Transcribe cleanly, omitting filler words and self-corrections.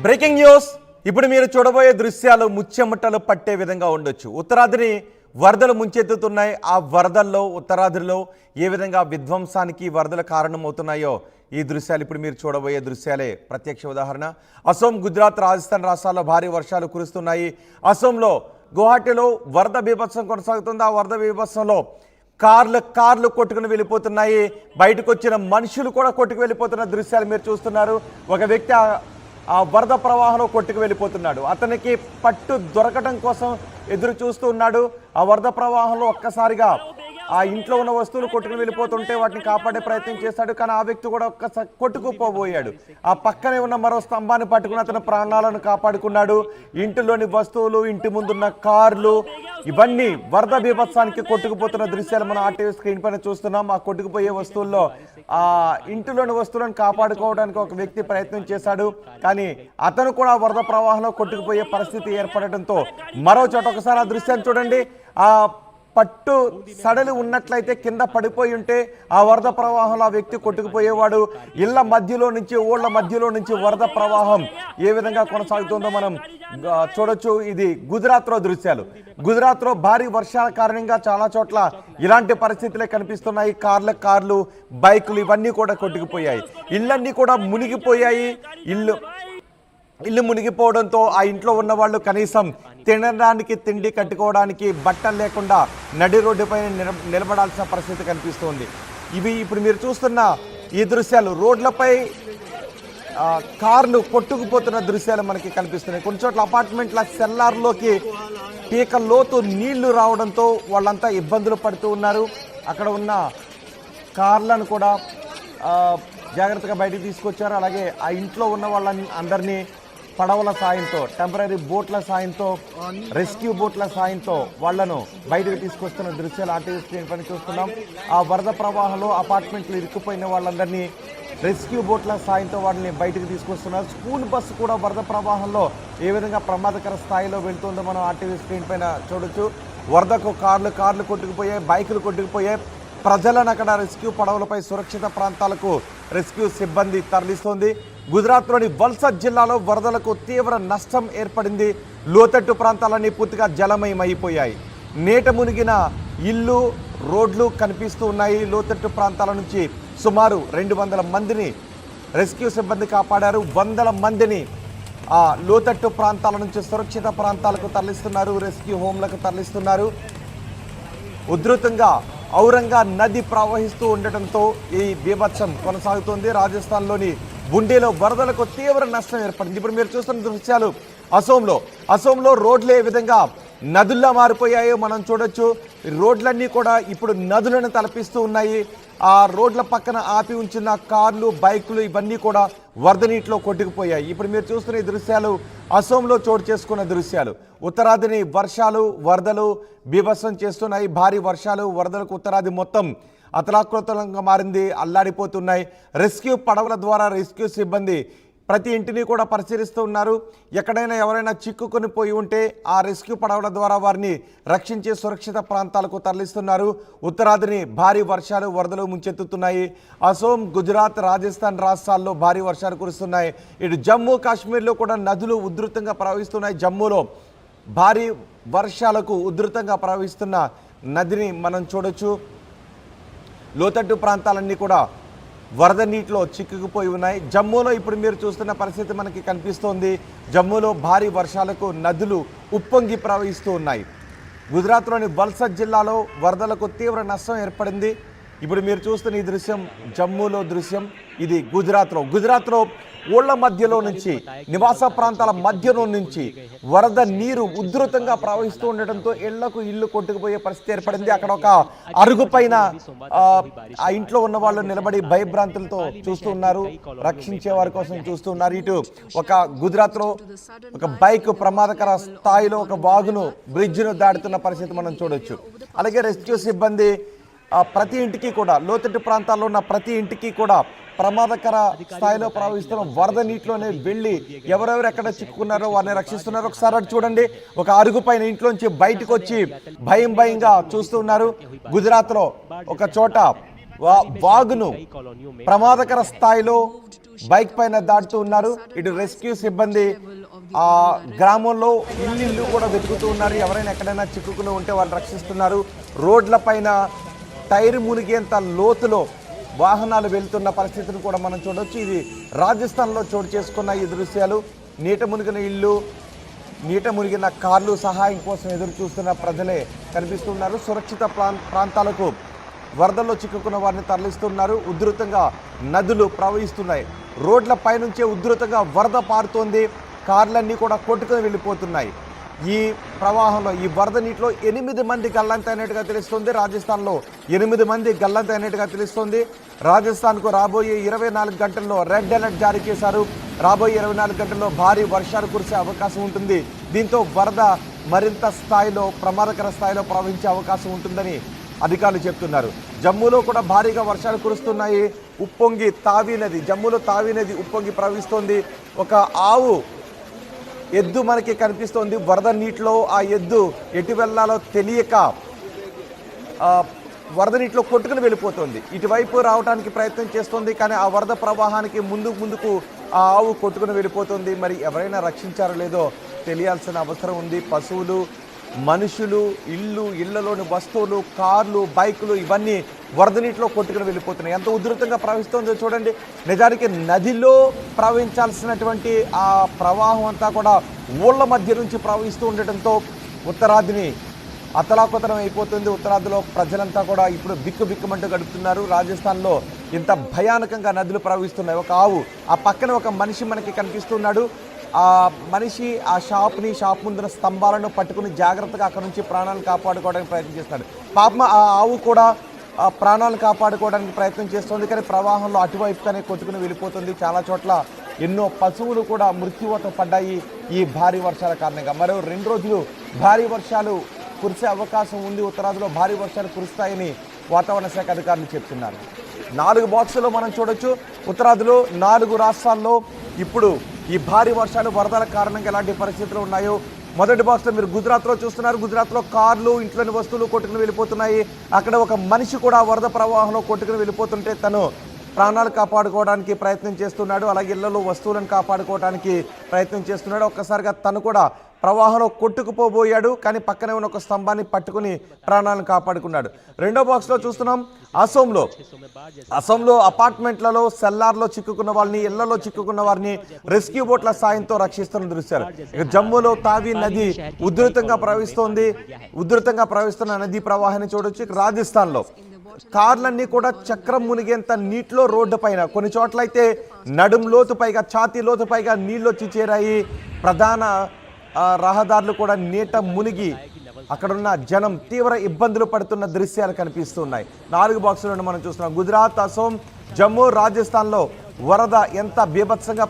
Breaking news. ఇప్పుడు మీరు చూడబోయే దృశ్యాలు ముచ్చెమటలు పట్టే విధంగా ఉండొచ్చు. ఉత్తరాదిని వరదలు ముంచెత్తుతున్నాయి. ఆ వరదల్లో ఉత్తరాదిలో ఏ విధంగా విధ్వంసానికి వరదలు కారణమవుతున్నాయో ఈ దృశ్యాలు ఇప్పుడు మీరు చూడబోయే దృశ్యాలే ప్రత్యక్ష ఉదాహరణ. అసోం, గుజరాత్, రాజస్థాన్ రాష్ట్రాల్లో భారీ వర్షాలు కురుస్తున్నాయి. అసోంలో గువాహటిలో వరద బీభత్సం కొనసాగుతుంది. ఆ వరద బీభత్సంలో కార్లు కొట్టుకుని వెళ్ళిపోతున్నాయి. బయటకు వచ్చిన మనుషులు కూడా కొట్టుకు వెళ్ళిపోతున్న దృశ్యాలు మీరు చూస్తున్నారు. ఒక వ్యక్తి ఆ వరద ప్రవాహంలో కొట్టుకు వెళ్ళిపోతున్నాడు. అతనికి పట్టు దొరకడం కోసం ఎదురు చూస్తూ ఉన్నాడు. ఆ వరద ప్రవాహంలో ఒక్కసారిగా ఆ ఇంట్లో ఉన్న వస్తువులు కొట్టుకుని వెళ్ళిపోతుంటే వాటిని కాపాడే ప్రయత్నం చేశాడు. కానీ ఆ వ్యక్తి కూడా ఒక్కసారి కొట్టుకుపోబోయాడు. ఆ పక్కనే ఉన్న మరో స్తంభాన్ని పట్టుకుని అతని ప్రాణాలను కాపాడుకున్నాడు. ఇంటిలోని వస్తువులు, ఇంటి ముందున్న కార్లు ఇవన్నీ వరద బీభత్సానికి కొట్టుకుపోతున్న దృశ్యాలు మనం ఆర్టీవీ స్క్రీన్ పైన చూస్తున్నాం. ఆ కొట్టుకుపోయే వస్తువుల్లో ఆ ఇంటిలోని వస్తువులను కాపాడుకోవడానికి ఒక వ్యక్తి ప్రయత్నం చేశాడు. కానీ అతను కూడా వరద ప్రవాహంలో కొట్టుకుపోయే పరిస్థితి ఏర్పడటంతో మరో చోట ఒకసారి ఆ దృశ్యాన్ని చూడండి. ఆ పట్టు సడలు ఉన్నట్లయితే కింద పడిపోయి ఉంటే ఆ వరద ప్రవాహంలో ఆ వ్యక్తి కొట్టుకుపోయేవాడు. ఇళ్ల మధ్యలో నుంచి, ఊళ్ళ మధ్యలో నుంచి వరద ప్రవాహం ఏ విధంగా కొనసాగుతుందో మనం చూడొచ్చు. ఇది గుజరాత్లో దృశ్యాలు. గుజరాత్లో భారీ వర్షాల కారణంగా చాలా చోట్ల ఇలాంటి పరిస్థితులే కనిపిస్తున్నాయి. కార్లు, బైకులు ఇవన్నీ కూడా కొట్టుకుపోయాయి. ఇళ్ళన్నీ కూడా మునిగిపోయాయి. ఇల్లు మునిగిపోవడంతో ఆ ఇంట్లో ఉన్న వాళ్ళు కనీసం తినడానికి, తిండి కట్టుకోవడానికి బట్టలు లేకుండా నడి రోడ్డుపైన నిలబడాల్సిన పరిస్థితి కనిపిస్తోంది. ఇవి ఇప్పుడు మీరు చూస్తున్న ఈ దృశ్యాలు రోడ్లపై కార్లు కొట్టుకుపోతున్న దృశ్యాలు మనకి కనిపిస్తున్నాయి. కొన్ని చోట్ల అపార్ట్మెంట్ల సెల్లార్లోకి పీక లోతు నీళ్లు రావడంతో వాళ్ళంతా ఇబ్బందులు పడుతూ ఉన్నారు. అక్కడ ఉన్న కార్లను కూడా జాగ్రత్తగా బయటికి తీసుకొచ్చారు. అలాగే ఆ ఇంట్లో ఉన్న వాళ్ళని అందరినీ పడవల సాయంతో, టెంపరీ బోట్ల సాయంతో, రెస్క్యూ బోట్ల సాయంతో వాళ్లను బయటకు తీసుకొస్తున్న దృశ్యాలు ఆర్టీవీ స్క్రీన్ పైన చూస్తున్నాం. ఆ వరద ప్రవాహంలో అపార్ట్మెంట్లు ఇరుక్కుపోయిన వాళ్ళందరినీ రెస్క్యూ బోట్ల సాయంతో వాళ్ళని బయటకు తీసుకొస్తున్నారు. స్కూల్ బస్సు కూడా వరద ప్రవాహంలో ఏ విధంగా ప్రమాదకర స్థాయిలో వెళ్తుందో మనం ఆర్టీవీ స్క్రీన్ పైన చూడొచ్చు. వరదకు కార్లు కొట్టుకుపోయాయి, బైకులు కొట్టుకుపోయాయి. ప్రజలను అక్కడ రెస్క్యూ పడవలపై సురక్షిత ప్రాంతాలకు రెస్క్యూ సిబ్బంది తరలిస్తోంది. గుజరాత్లోని వల్సద్ జిల్లాలో వరదలకు తీవ్ర నష్టం ఏర్పడింది. లోతట్టు ప్రాంతాలన్నీ పూర్తిగా జలమయమైపోయాయి. నీట మునిగిన ఇల్లు, రోడ్లు కనిపిస్తూ ఉన్నాయి. లోతట్టు ప్రాంతాల నుంచి సుమారు 200 మందిని రెస్క్యూ సిబ్బంది కాపాడారు. 100 మందిని ఆ లోతట్టు ప్రాంతాల నుంచి సురక్షిత ప్రాంతాలకు తరలిస్తున్నారు, రెస్క్యూ హోమ్లకు తరలిస్తున్నారు. ఉధృతంగా ఔరంగా నది ప్రవహిస్తూ ఉండటంతో ఈ బీభత్సం కొనసాగుతోంది. రాజస్థాన్లోని బుండీలో వరదలకు తీవ్ర నష్టం ఏర్పడింది. ఇప్పుడు మీరు చూస్తున్న దృశ్యాలు అసోంలో రోడ్లు ఏ విధంగా నదుల్లా మారిపోయాయో మనం చూడొచ్చు. రోడ్లన్నీ కూడా ఇప్పుడు నదులను తలపిస్తూ ఉన్నాయి. ఆ రోడ్ల పక్కన ఆపి ఉంచిన కార్లు, బైకులు ఇవన్నీ కూడా వరద నీటిలో కొట్టుకుపోయాయి. ఇప్పుడు మీరు చూస్తున్న ఈ దృశ్యాలు అసోంలో చోటు చేసుకున్న దృశ్యాలు. ఉత్తరాదిని వర్షాలు, వరదలు బీభత్సం చేస్తున్నాయి. భారీ వర్షాలు, వరదలకు ఉత్తరాది మొత్తం అతలాకుతలంగా మారింది. అల్లాడిపోతున్నాయి. రెస్క్యూ పడవల ద్వారా రెస్క్యూ సిబ్బంది ప్రతి ఇంటిని కూడా పరిశీలిస్తూ ఉన్నారు. ఎక్కడైనా ఎవరైనా చిక్కుకొని పోయి ఉంటే ఆ రెస్క్యూ పడవల ద్వారా వారిని రక్షించే సురక్షిత ప్రాంతాలకు తరలిస్తున్నారు. ఉత్తరాదిని భారీ వర్షాలు, వరదలు ముంచెత్తుతున్నాయి. అసోం, గుజరాత్, రాజస్థాన్ రాష్ట్రాల్లో భారీ వర్షాలు కురుస్తున్నాయి. ఇటు జమ్మూ కాశ్మీర్లో కూడా నదులు ఉధృతంగా ప్రవహిస్తున్నాయి. జమ్మూలో భారీ వర్షాలకు ఉధృతంగా ప్రవహిస్తున్న నదిని మనం చూడొచ్చు. లోతట్టు ప్రాంతాలన్నీ కూడా వరద నీటిలో చిక్కుకుపోయి ఉన్నాయి. జమ్మూలో ఇప్పుడు మీరు చూస్తున్న పరిస్థితి మనకి కనిపిస్తోంది. జమ్మూలో భారీ వర్షాలకు నదులు ఉప్పొంగి ప్రవహిస్తూ ఉన్నాయి. గుజరాత్లోని వల్సద్ జిల్లాలో వరదలకు తీవ్ర నష్టం ఏర్పడింది. ఇప్పుడు మీరు చూస్తున్న ఈ దృశ్యం జమ్మూలో దృశ్యం. ఇది గుజరాత్లో ఊళ్ళ మధ్యలో నుంచి, నివాస ప్రాంతాల మధ్యలో నుంచి వరద నీరు ఉధృతంగా ప్రవహిస్తూ ఉండటంతో ఇళ్లు కొట్టుకుపోయే పరిస్థితి ఏర్పడింది. అక్కడ ఒక అరుగు పైన ఆ ఇంట్లో ఉన్న వాళ్ళు నిలబడి భయభ్రాంతులతో చూస్తూ ఉన్నారు, రక్షించే వారి కోసం చూస్తూ ఉన్నారు. ఇటు ఒక గుజరాత్లో ఒక బైక్ ప్రమాదకర స్థాయిలో ఒక వాగును, బ్రిడ్జ్ను దాటుతున్న పరిస్థితి మనం చూడొచ్చు. అలాగే రెస్క్యూ సిబ్బంది ప్రతి ఇంటికి కూడా, లోతట్టు ప్రాంతాల్లో ఉన్న ప్రతి ఇంటికి కూడా ప్రమాదకర స్థాయిలో ప్రవహిస్తున్న వరద నీటిలోనే వెళ్ళి ఎవరెవరు ఎక్కడ చిక్కుకున్నారో వారిని రక్షిస్తున్నారు. ఒకసారి అటు చూడండి. ఒక అరుగు పైన ఇంట్లోంచి బయటకు వచ్చి భయంగా చూస్తున్నారు. గుజరాత్లో ఒక చోట వాగును ప్రమాదకర స్థాయిలో బైక్ పైన దాటుతూ ఉన్నారు. ఇటు రెస్క్యూ సిబ్బంది ఆ గ్రామంలో ఇల్లు కూడా వెతుకుతూ ఉన్నారు. ఎవరైనా ఎక్కడైనా చిక్కుకుని ఉంటే వాళ్ళు రక్షిస్తున్నారు. రోడ్ల పైన టైర్ మునిగేంత లోతులో వాహనాలు వెళ్తున్న పరిస్థితిని కూడా మనం చూడవచ్చు. ఇది రాజస్థాన్లో చోటు చేసుకున్న ఈ దృశ్యాలు. నీట మునిగిన ఇల్లు, నీట మునిగిన కార్లు సహాయం కోసం ఎదురు చూస్తున్న ప్రజలే కనిపిస్తున్నారు. సురక్షిత ప్రాంతాలకు వరదల్లో చిక్కుకున్న వారిని తరలిస్తున్నారు. ఉధృతంగా నదులు ప్రవహిస్తున్నాయి. రోడ్ల పైనుంచే ఉధృతంగా వరద పారుతోంది. కార్లన్నీ కూడా కొట్టుకుని వెళ్ళిపోతున్నాయి. ఈ ప్రవాహంలో ఈ వరద నీటిలో 8 మంది గల్లంతైనట్టుగా తెలుస్తుంది. రాజస్థాన్లో 8 మంది గల్లంతైనట్టుగా తెలుస్తుంది. రాజస్థాన్కు రాబోయే 24 గంటల్లో రెడ్ అలర్ట్ జారీ చేశారు. రాబోయే 24 గంటల్లో భారీ వర్షాలు కురిసే అవకాశం ఉంటుంది. దీంతో వరద మరింత స్థాయిలో ప్రమాదకర స్థాయిలో ప్రవహించే అవకాశం ఉంటుందని అధికారులు చెప్తున్నారు. జమ్మూలో కూడా భారీగా వర్షాలు కురుస్తున్నాయి. ఉప్పొంగి తావి నది, జమ్మూలో తావి నది ఉప్పొంగి ప్రవహిస్తోంది. ఒక ఆవు ఎద్దు మనకి కనిపిస్తోంది. వరద నీటిలో ఆ ఎద్దు ఎటు వెళ్ళాలో తెలియక వరద నీటిలో కొట్టుకుని వెళ్ళిపోతుంది. ఇటువైపు రావడానికి ప్రయత్నం చేస్తుంది, కానీ ఆ వరద ప్రవాహానికి ముందుకు ఆ ఆవు కొట్టుకుని వెళ్ళిపోతుంది. మరి ఎవరైనా రక్షించారో లేదో తెలియాల్సిన అవసరం ఉంది. పశువులు, మనుషులు, ఇళ్లలోని వస్తువులు, కార్లు, బైకులు ఇవన్నీ వరద నీటిలో కొట్టుకుని వెళ్ళిపోతున్నాయి. ఎంత ఉధృతంగా ప్రవహిస్తుందో చూడండి. నిజానికి నదిలో ప్రవహించాల్సినటువంటి ఆ ప్రవాహం అంతా కూడా ఊళ్ళ మధ్య నుంచి ప్రవహిస్తూ ఉండటంతో ఉత్తరాదిని అతలాకుతలం అయిపోతుంది. ఉత్తరాదిలో ప్రజలంతా కూడా ఇప్పుడు బిక్కుమంటూ గడుపుతున్నారు. రాజస్థాన్లో ఇంత భయానకంగా నదులు ప్రవహిస్తున్నాయి. ఒక ఆవు, ఆ పక్కన ఒక మనిషి మనకి కనిపిస్తున్నాడు. ఆ మనిషి ఆ షాప్ ముందున స్తంభాలను పట్టుకుని జాగ్రత్తగా అక్కడ నుంచి ప్రాణాలను కాపాడుకోవడానికి ప్రయత్నం చేస్తున్నాడు. పాపం ఆ ఆవు కూడా ప్రాణాలను కాపాడుకోవడానికి ప్రయత్నం చేస్తుంది, కానీ ప్రవాహంలో అటువైపుగానే కొట్టుకుని వెళ్ళిపోతుంది. చాలా చోట్ల ఎన్నో పశువులు కూడా మృత్యువాత పడ్డాయి ఈ భారీ వర్షాల కారణంగా. మరో 2 రోజులు భారీ వర్షాలు కురిసే అవకాశం ఉంది. ఉత్తరాదిలో భారీ వర్షాలు కురుస్తాయని వాతావరణ శాఖ అధికారులు చెప్తున్నారు. 4 బాక్సుల్లో మనం చూడొచ్చు. ఉత్తరాదిలో 4 రాష్ట్రాల్లో ఇప్పుడు ఈ భారీ వర్షాలు వరదల కారణంగా ఎలాంటి పరిస్థితులు ఉన్నాయో మొదటి బాక్స్లో మీరు గుజరాత్లో చూస్తున్నారు. గుజరాత్లో కార్లు, ఇంట్లోని వస్తువులు కొట్టుకుని వెళ్ళిపోతున్నాయి. అక్కడ ఒక మనిషి కూడా వరద ప్రవాహంలో కొట్టుకుని వెళ్ళిపోతుంటే తను ప్రాణాలు కాపాడుకోవడానికి ప్రయత్నం చేస్తున్నాడు. అలాగే ఇళ్లలో వస్తువులను కాపాడుకోవడానికి ప్రయత్నం చేస్తున్నాడు. ఒక్కసారిగా తను కూడా ప్రవాహంలో కొట్టుకుపోబోయాడు, కానీ పక్కనే ఉన్న ఒక స్తంభాన్ని పట్టుకుని ప్రాణాలను కాపాడుకున్నాడు. రెండో బాక్స్లో చూస్తున్నాం అసోంలో అపార్ట్మెంట్లలో, సెల్లార్లో చిక్కుకున్న వాళ్ళని, ఇళ్లలో చిక్కుకున్న వారిని రెస్క్యూ బోట్ల సాయంతో రక్షిస్తున్న దృశ్యాలు. ఇక జమ్మూలో తావి నది ఉధృతంగా ప్రవహిస్తున్న నదీ ప్రవాహాన్ని చూడొచ్చు. రాజస్థాన్లో కార్లన్నీ కూడా చక్రం మునిగేంత నీటిలో రోడ్డు పైన, కొన్ని చోట్ల అయితే నడుం లోతు పైగా, ఛాతీ లోతు పైగా నీళ్ళు వచ్చి చేరాయి. ప్రధాన రహదారులు కూడా నీట మునిగి అక్కడున్న జనం తీవ్ర ఇబ్బందులు పడుతున్న దృశ్యాలు కనిపిస్తున్నాయి. 4 బాక్సులను మనం చూస్తున్నాం. గుజరాత్, అసోం, జమ్మూ, రాజస్థాన్లో వరద ఎంత బీభత్సంగా